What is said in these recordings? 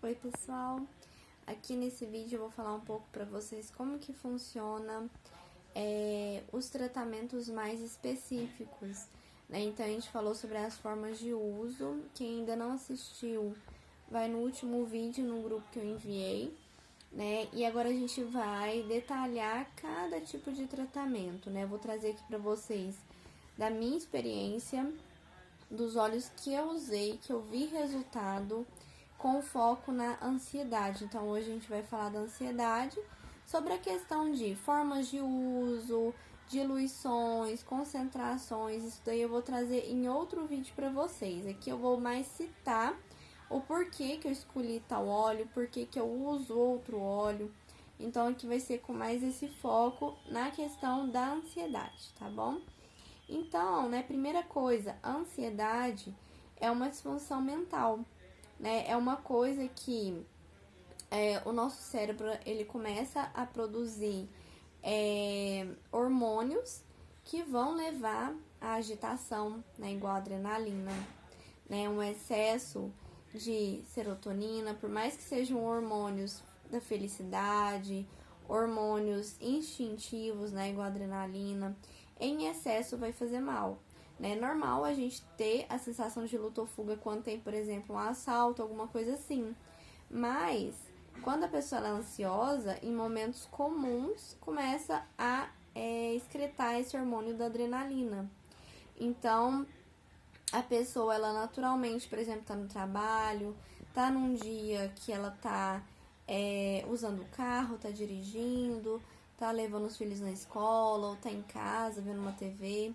Oi pessoal, aqui nesse vídeo eu vou falar um pouco para vocês como que funciona os tratamentos mais específicos, né? Então a gente falou sobre as formas de uso. Quem ainda não assistiu, vai no último vídeo no grupo que eu enviei, né? E agora a gente vai detalhar cada tipo de tratamento, né? Eu vou trazer aqui para vocês da minha experiência, dos óleos que eu usei, que eu vi resultado, com foco na ansiedade. Então, hoje a gente vai falar da ansiedade, sobre a questão de formas de uso, diluições, concentrações. Isso daí eu vou trazer em outro vídeo para vocês. Aqui eu vou mais citar o porquê que eu escolhi tal óleo, porquê que eu uso outro óleo. Então, aqui vai ser com mais esse foco na questão da ansiedade, tá bom? Então, né, primeira coisa, a ansiedade é uma disfunção mental, né? É uma coisa que o nosso cérebro, ele começa a produzir hormônios que vão levar à agitação, né? Igual a adrenalina, né? Um excesso de serotonina, por mais que sejam hormônios da felicidade, hormônios instintivos, né? Igual a adrenalina, em excesso vai fazer mal. É normal a gente ter a sensação de luta ou fuga quando tem, por exemplo, um assalto, alguma coisa assim. Mas, quando a pessoa é ansiosa, em momentos comuns, começa a excretar esse hormônio da adrenalina. Então, a pessoa, ela naturalmente, por exemplo, tá no trabalho, tá num dia que ela tá usando o carro, tá dirigindo, tá levando os filhos na escola, ou tá em casa, vendo uma TV,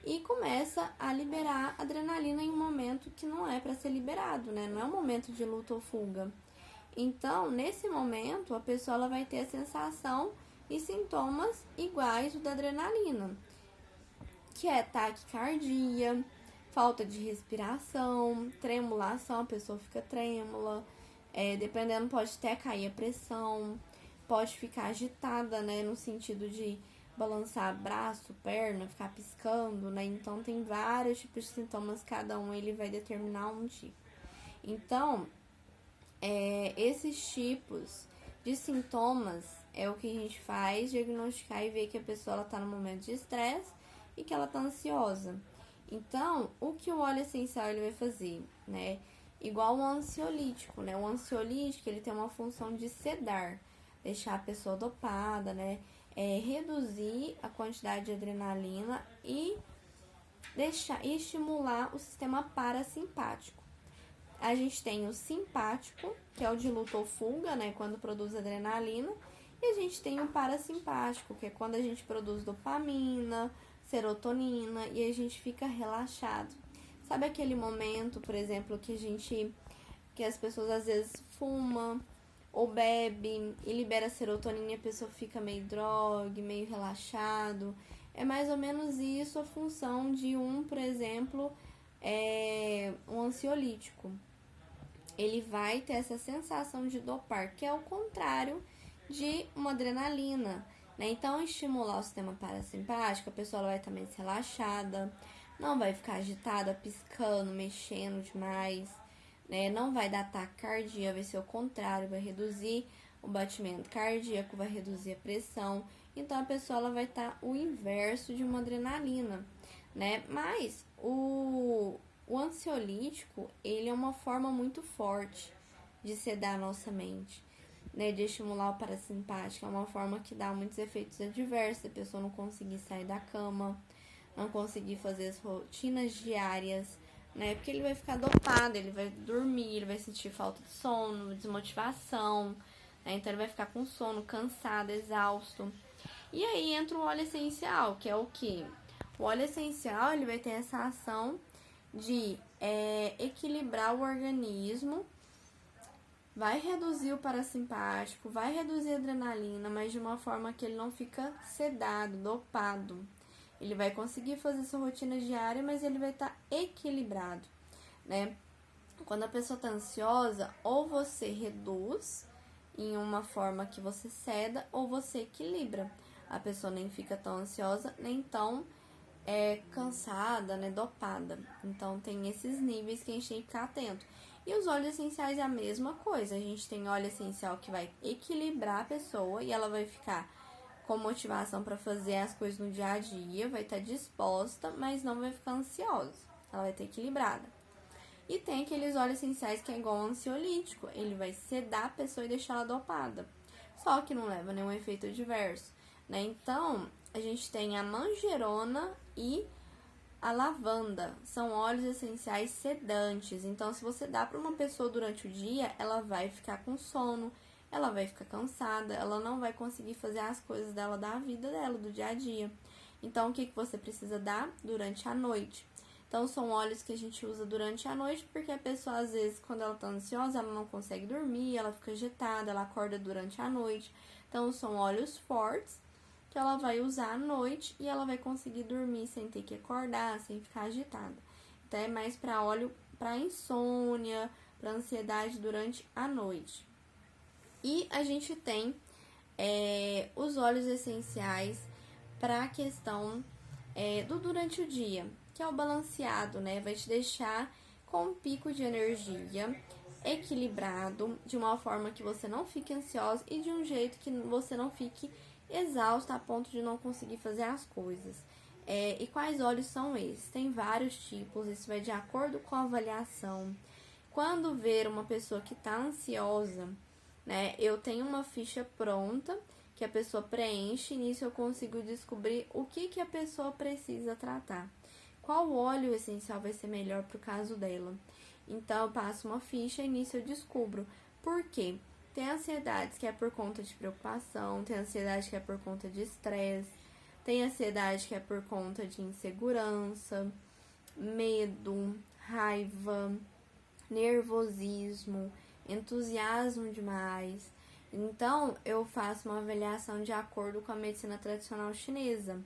e começa a liberar adrenalina em um momento que não é para ser liberado, né? Não é um momento de luta ou fuga. Então, nesse momento, a pessoa ela vai ter a sensação e sintomas iguais da adrenalina, que é taquicardia, falta de respiração, tremulação, a pessoa fica trêmula, dependendo pode até cair a pressão, pode ficar agitada, né, no sentido de balançar braço, perna, ficar piscando, né, então tem vários tipos de sintomas, cada um ele vai determinar um tipo. Então, esses tipos de sintomas é o que a gente faz, diagnosticar e ver que a pessoa ela tá no momento de estresse e que ela tá ansiosa. Então, o que o óleo essencial ele vai fazer, né? Igual o ansiolítico, né? O ansiolítico ele tem uma função de sedar, deixar a pessoa dopada, né? Reduzir a quantidade de adrenalina e estimular o sistema parasimpático. A gente tem o simpático, que é o de luta ou fuga, né? Quando produz adrenalina. E a gente tem o parasimpático, que é quando a gente produz dopamina, serotonina e a gente fica relaxado. Sabe aquele momento, por exemplo, que as pessoas às vezes fumam ou bebe e libera serotonina e a pessoa fica meio drogue, meio relaxado. É mais ou menos isso a função de por exemplo, um ansiolítico. Ele vai ter essa sensação de dopar, que é o contrário de uma adrenalina, né? Então, estimular o sistema parasimpático, a pessoa vai estar mais relaxada, não vai ficar agitada, piscando, mexendo demais, né? Não vai dar taquicardia, vai ser o contrário, vai reduzir o batimento cardíaco, vai reduzir a pressão. Então, a pessoa ela vai estar o inverso de uma adrenalina, né? Mas o ansiolítico, ele é uma forma muito forte de sedar a nossa mente, né, de estimular o parasimpático. É uma forma que dá muitos efeitos adversos, a pessoa não conseguir sair da cama, não conseguir fazer as rotinas diárias, né, porque ele vai ficar dopado, ele vai dormir, ele vai sentir falta de sono, desmotivação, né, então ele vai ficar com sono, cansado, exausto. E aí entra o óleo essencial, que é o que? O óleo essencial, ele vai ter essa ação de equilibrar o organismo, vai reduzir o parasimpático, vai reduzir a adrenalina, mas de uma forma que ele não fica sedado, dopado. Ele vai conseguir fazer sua rotina diária, mas ele vai estar equilibrado, né? Quando a pessoa está ansiosa, ou você reduz em uma forma que você ceda, ou você equilibra. A pessoa nem fica tão ansiosa, nem tão cansada, né, dopada. Então, tem esses níveis que a gente tem que ficar atento. E os óleos essenciais é a mesma coisa. A gente tem óleo essencial que vai equilibrar a pessoa e ela vai ficar com motivação para fazer as coisas no dia a dia, vai estar disposta, mas não vai ficar ansiosa. Ela vai estar equilibrada. E tem aqueles óleos essenciais que é igual um ansiolítico. Ele vai sedar a pessoa e deixar ela dopada. Só que não leva nenhum efeito adverso, né? Então, a gente tem a manjerona e a lavanda. São óleos essenciais sedantes. Então, se você dá para uma pessoa durante o dia, ela vai ficar com sono, ela vai ficar cansada, ela não vai conseguir fazer as coisas dela, da vida dela, do dia a dia. Então, o que você precisa dar durante a noite? Então, são óleos que a gente usa durante a noite, porque a pessoa, às vezes, quando ela tá ansiosa, ela não consegue dormir, ela fica agitada, ela acorda durante a noite. Então, são óleos fortes que ela vai usar à noite e ela vai conseguir dormir sem ter que acordar, sem ficar agitada. Então, é mais para óleo para insônia, para ansiedade durante a noite. E a gente tem os óleos essenciais para a questão do durante o dia, que é o balanceado, né? Vai te deixar com um pico de energia equilibrado, de uma forma que você não fique ansiosa e de um jeito que você não fique exausta a ponto de não conseguir fazer as coisas. E quais óleos são esses? Tem vários tipos, isso vai de acordo com a avaliação. Quando ver uma pessoa que está ansiosa, né, eu tenho uma ficha pronta que a pessoa preenche, e nisso eu consigo descobrir o que a pessoa precisa tratar. Qual óleo essencial vai ser melhor para o caso dela? Então, eu passo uma ficha e nisso eu descubro. Por quê? Tem ansiedades que é por conta de preocupação, tem ansiedade que é por conta de estresse, tem ansiedade que é por conta de insegurança, medo, raiva, nervosismo, entusiasmo demais. Então, eu faço uma avaliação de acordo com a medicina tradicional chinesa,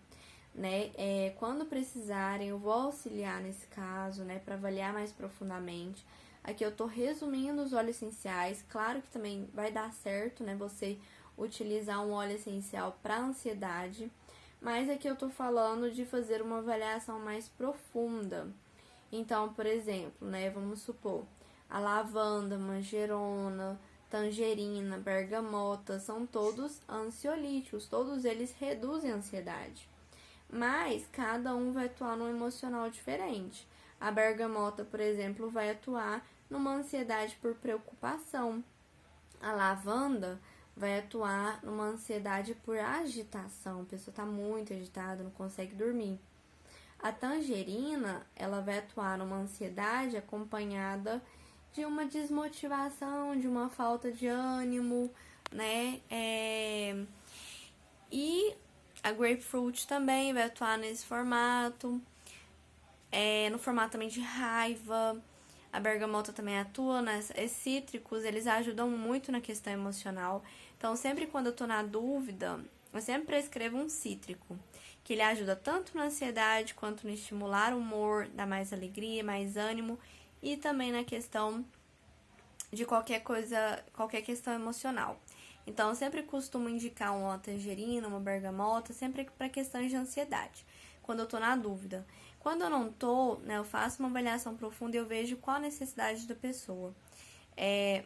né? Quando precisarem, eu vou auxiliar nesse caso, né, para avaliar mais profundamente. Aqui eu tô resumindo os óleos essenciais. Claro que também vai dar certo, né, você utilizar um óleo essencial para ansiedade, mas aqui eu tô falando de fazer uma avaliação mais profunda. Então, por exemplo, né, vamos supor, a lavanda, manjerona, tangerina, bergamota, são todos ansiolíticos, todos eles reduzem a ansiedade. Mas cada um vai atuar num emocional diferente. A bergamota, por exemplo, vai atuar numa ansiedade por preocupação. A lavanda vai atuar numa ansiedade por agitação. A pessoa está muito agitada, não consegue dormir. A tangerina, ela vai atuar numa ansiedade acompanhada de uma desmotivação, de uma falta de ânimo, né? E a grapefruit também vai atuar nesse formato, no formato também de raiva. A bergamota também atua, né? Os cítricos, eles ajudam muito na questão emocional. Então, sempre quando eu tô na dúvida, eu sempre prescrevo um cítrico, que ele ajuda tanto na ansiedade, quanto no estimular o humor, dá mais alegria, mais ânimo, e também na questão de qualquer coisa, qualquer questão emocional. Então, eu sempre costumo indicar uma tangerina, uma bergamota, sempre para questões de ansiedade, quando eu tô na dúvida. Quando eu não tô, né, eu faço uma avaliação profunda e eu vejo qual a necessidade da pessoa.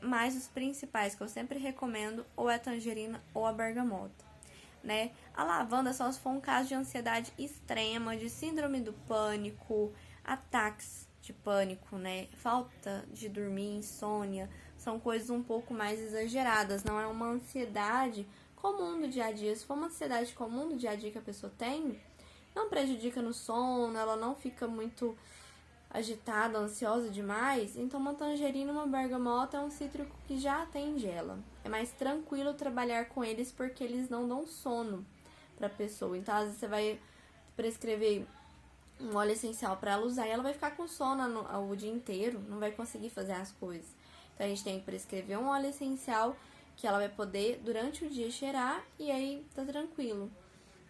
Mas os principais que eu sempre recomendo ou é a tangerina ou a bergamota, né? A lavanda só se for um caso de ansiedade extrema, de síndrome do pânico, ataques de pânico, né? Falta de dormir, insônia, são coisas um pouco mais exageradas, não é uma ansiedade comum do dia a dia. Se for uma ansiedade comum do dia a dia que a pessoa tem, não prejudica no sono, ela não fica muito agitada, ansiosa demais, então uma tangerina e uma bergamota é um cítrico que já atende ela. É mais tranquilo trabalhar com eles porque eles não dão sono pra pessoa. Então, às vezes você vai prescrever um óleo essencial para ela usar e ela vai ficar com sono o dia inteiro, não vai conseguir fazer as coisas. Então, a gente tem que prescrever um óleo essencial que ela vai poder, durante o dia, cheirar e aí tá tranquilo.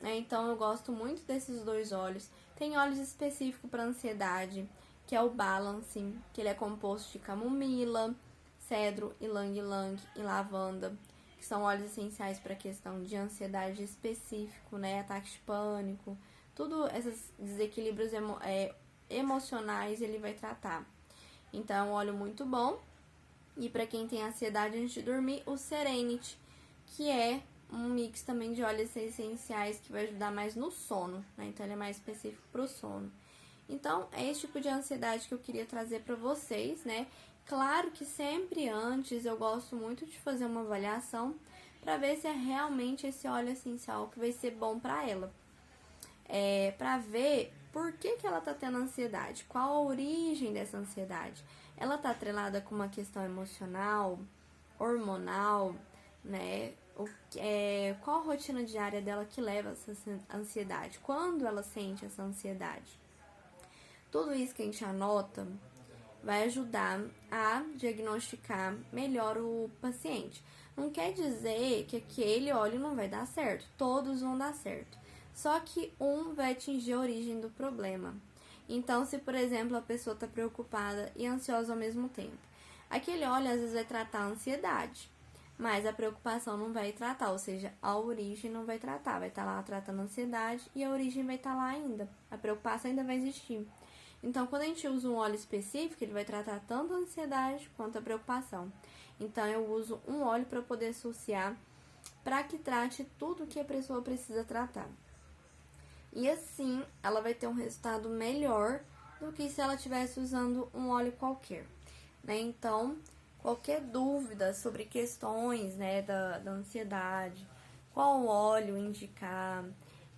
Então, eu gosto muito desses dois óleos. Tem óleos específicos para ansiedade, que é o Balance, que ele é composto de camomila, cedro, ylang-ylang e lavanda, que são óleos essenciais para questão de ansiedade específico, né, ataque de pânico, tudo esses desequilíbrios emocionais ele vai tratar. Então, é um óleo muito bom. E para quem tem ansiedade antes de dormir, o Serenity, que é um mix também de óleos essenciais que vai ajudar mais no sono, né? Então ele é mais específico para o sono. Então, é esse tipo de ansiedade que eu queria trazer para vocês, né? Claro que sempre antes eu gosto muito de fazer uma avaliação para ver se é realmente esse óleo essencial que vai ser bom para ela. Para ver por que ela tá tendo ansiedade, qual a origem dessa ansiedade. Ela tá atrelada com uma questão emocional, hormonal, né? Qual a rotina diária dela que leva a essa ansiedade? Quando ela sente essa ansiedade? Tudo isso que a gente anota vai ajudar a diagnosticar melhor o paciente. Não quer dizer que aquele óleo não vai dar certo, todos vão dar certo. Só que um vai atingir a origem do problema. Então, se por exemplo a pessoa está preocupada e ansiosa ao mesmo tempo, aquele óleo às vezes vai tratar a ansiedade, mas a preocupação não vai tratar, ou seja, a origem não vai tratar, vai estar lá tratando a ansiedade e a origem vai estar lá ainda, a preocupação ainda vai existir. Então, quando a gente usa um óleo específico, ele vai tratar tanto a ansiedade quanto a preocupação. Então, eu uso um óleo para poder associar, para que trate tudo que a pessoa precisa tratar. E assim, ela vai ter um resultado melhor do que se ela estivesse usando um óleo qualquer, né? Então, qualquer dúvida sobre questões, né, da ansiedade, qual óleo indicar,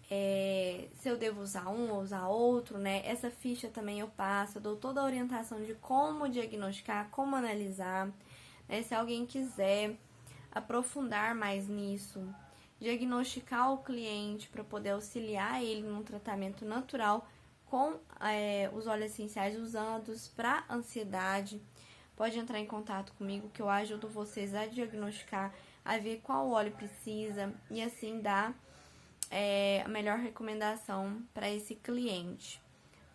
se eu devo usar um ou usar outro, né? Essa ficha também eu passo, eu dou toda a orientação de como diagnosticar, como analisar, né? Se alguém quiser aprofundar mais nisso, diagnosticar o cliente para poder auxiliar ele num tratamento natural com os óleos essenciais usados para ansiedade, pode entrar em contato comigo que eu ajudo vocês a diagnosticar, a ver qual óleo precisa e assim dar a melhor recomendação para esse cliente,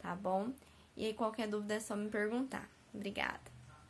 tá bom? E aí, qualquer dúvida é só me perguntar. Obrigada!